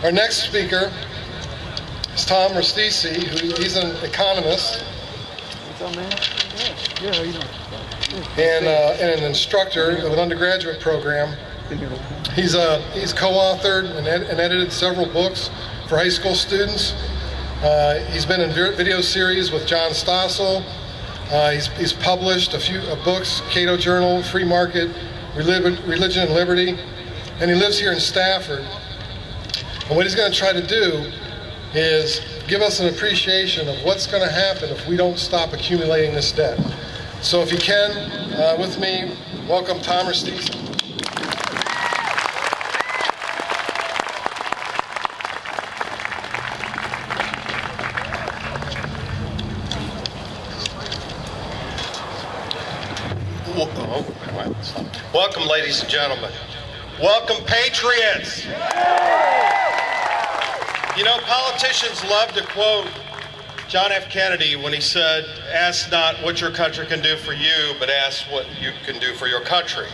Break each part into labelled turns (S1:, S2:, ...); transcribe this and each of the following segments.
S1: Our next speaker is Tom Rustici, he's an economist and an instructor of an undergraduate program. He's co-authored and edited several books for high school students. He's been in video series with John Stossel. He's published a few books, Cato Journal, Free Market, Religion and Liberty, and he lives here in Stafford. And what he's going to try to do is give us an appreciation of what's going to happen if we don't stop accumulating this debt. So if you can, with me, welcome Tom Rustici.
S2: Welcome, ladies and gentlemen. Welcome, patriots. You know, politicians love to quote John F. Kennedy when he said, "Ask not what your country can do for you, but ask what you can do for your country."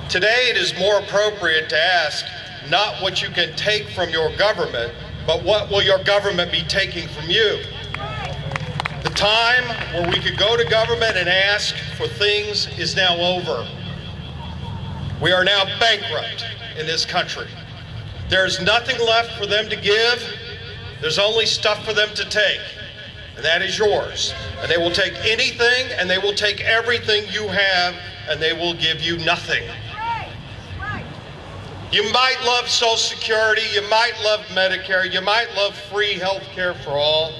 S2: Today, it is more appropriate to ask not what you can take from your government, but what will your government be taking from you? The time where we could go to government and ask for things is now over. We are now bankrupt in this country. There's nothing left for them to give. There's only stuff for them to take, and that is yours. And they will take anything, and they will take everything you have, and they will give you nothing. You might love Social Security, you might love Medicare, you might love free health care for all,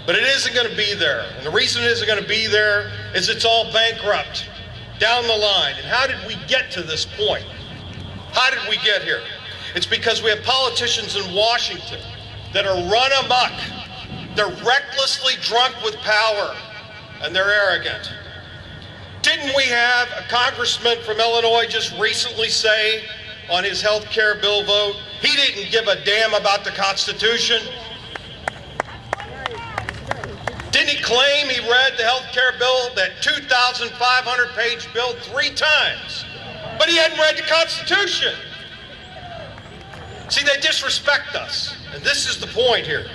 S2: but it isn't going to be there. And the reason it isn't going to be there is it's all bankrupt down the line. And how did we get to this point? How did we get here? It's because we have politicians in Washington that are run amok. They're recklessly drunk with power, and they're arrogant. Didn't we have a congressman from Illinois just recently say on his health care bill vote, he didn't give a damn about the Constitution? Didn't he claim he read the health care bill, that 2,500-page bill, 3 times? But he hadn't read the Constitution. See, they disrespect us. And this is the point here.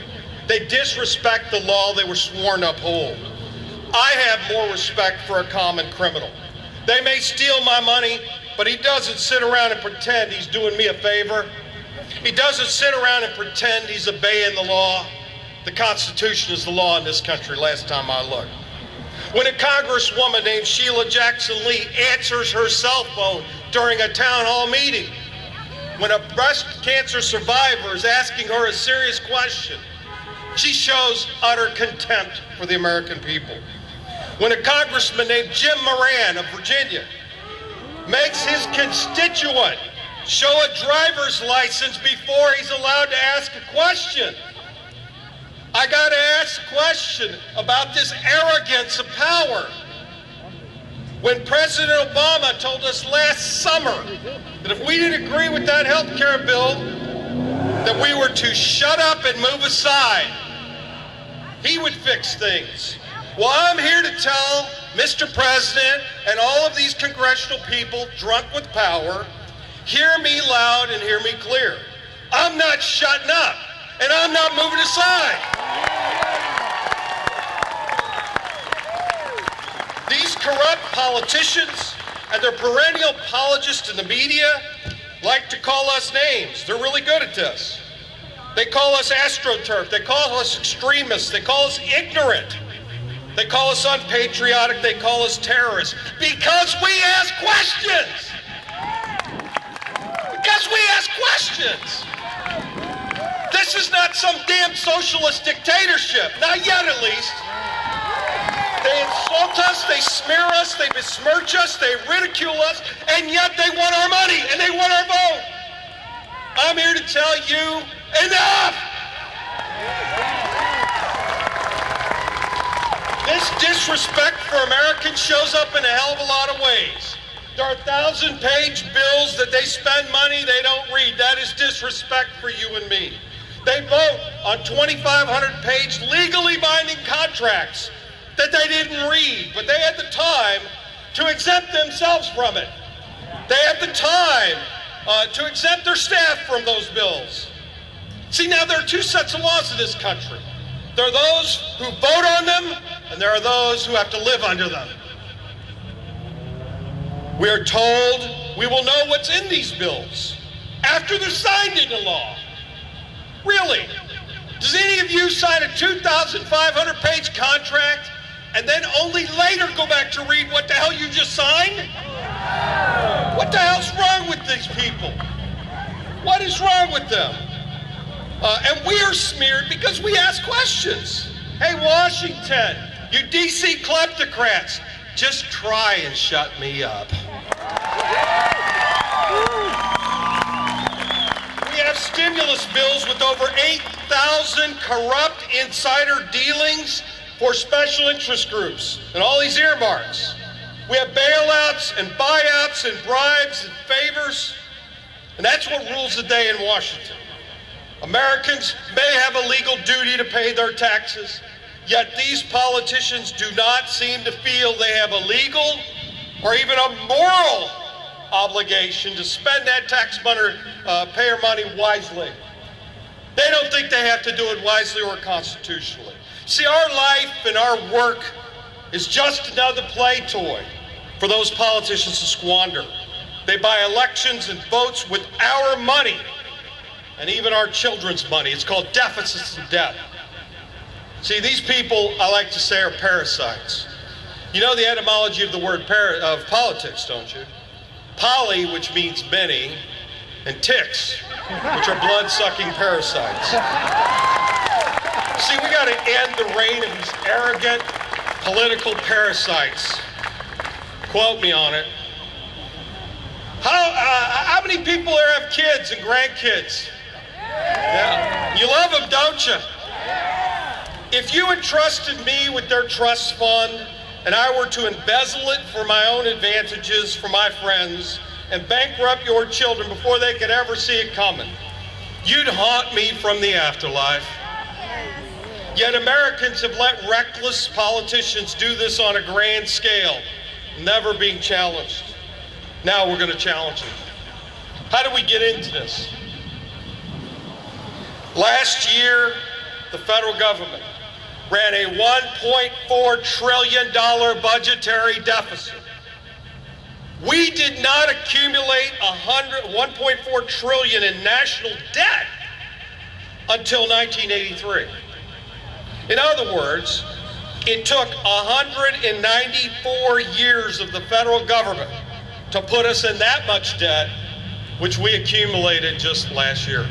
S2: They disrespect the law they were sworn to uphold. I have more respect for a common criminal. They may steal my money, but he doesn't sit around and pretend he's doing me a favor. He doesn't sit around and pretend he's obeying the law. The Constitution is the law in this country, last time I looked. When a congresswoman named Sheila Jackson Lee answers her cell phone during a town hall meeting, when a breast cancer survivor is asking her a serious question, she shows utter contempt for the American people. When a congressman named Jim Moran of Virginia makes his constituent show a driver's license before he's allowed to ask a question, I got to ask a question about this arrogance of power. When President Obama told us last summer that if we didn't agree with that health care bill, that we were to shut up and move aside, he would fix things. Well, I'm here to tell Mr. President and all of these congressional people drunk with power, hear me loud and hear me clear. I'm not shutting up, and I'm not moving aside. These corrupt politicians and their perennial apologists in the media like to call us names. They're really good at this. They call us astroturf. They call us extremists. They call us ignorant. They call us unpatriotic. They call us terrorists. Because we ask questions. Because we ask questions. This is not some damn socialist dictatorship. Not yet, at least. They insult us, they smear us, they besmirch us, they ridicule us, and yet they want our money and they want our vote. I'm here to tell you, enough! This disrespect for Americans shows up in a hell of a lot of ways. There are 1,000-page bills that they spend money they don't read. That is disrespect for you and me. They vote on 2,500-page legally binding contracts that they didn't read, but they had the time to exempt themselves from it. They had the time to exempt their staff from those bills. See, now there are two sets of laws in this country. There are those who vote on them, and there are those who have to live under them. We are told we will know what's in these bills after they're signed into law. Really? Does any of you sign a 2,500-page contract and then only later go back to read what the hell you just signed? What the hell's wrong with these people? What is wrong with them? And we are smeared because we ask questions. Hey, Washington, you DC kleptocrats, just try and shut me up. We have stimulus bills with over 8,000 corrupt insider dealings for special interest groups and all these earmarks. We have bailouts and buyouts and bribes and favors, and that's what rules the day in Washington. Americans may have a legal duty to pay their taxes, yet these politicians do not seem to feel they have a legal or even a moral obligation to spend that taxpayer money wisely. They don't think they have to do it wisely or constitutionally. See, our life and our work is just another play toy for those politicians to squander. They buy elections and votes with our money and even our children's money. It's called deficits and debt. See, these people, I like to say, are parasites. You know the etymology of the word of politics, don't you? Poly, which means many, and ticks, which are blood-sucking parasites. See, we got to end the reign of these arrogant political parasites. Quote me on it. How many people there have kids and grandkids? Yeah. You love them, don't you? If you entrusted me with their trust fund and I were to embezzle it for my own advantages for my friends and bankrupt your children before they could ever see it coming, you'd haunt me from the afterlife. Yet Americans have let reckless politicians do this on a grand scale, never being challenged. Now we're going to challenge them. How do we get into this? Last year, the federal government ran a $1.4 trillion budgetary deficit. We did not accumulate $1.4 trillion in national debt until 1983. In other words, it took 194 years of the federal government to put us in that much debt, which we accumulated just last year.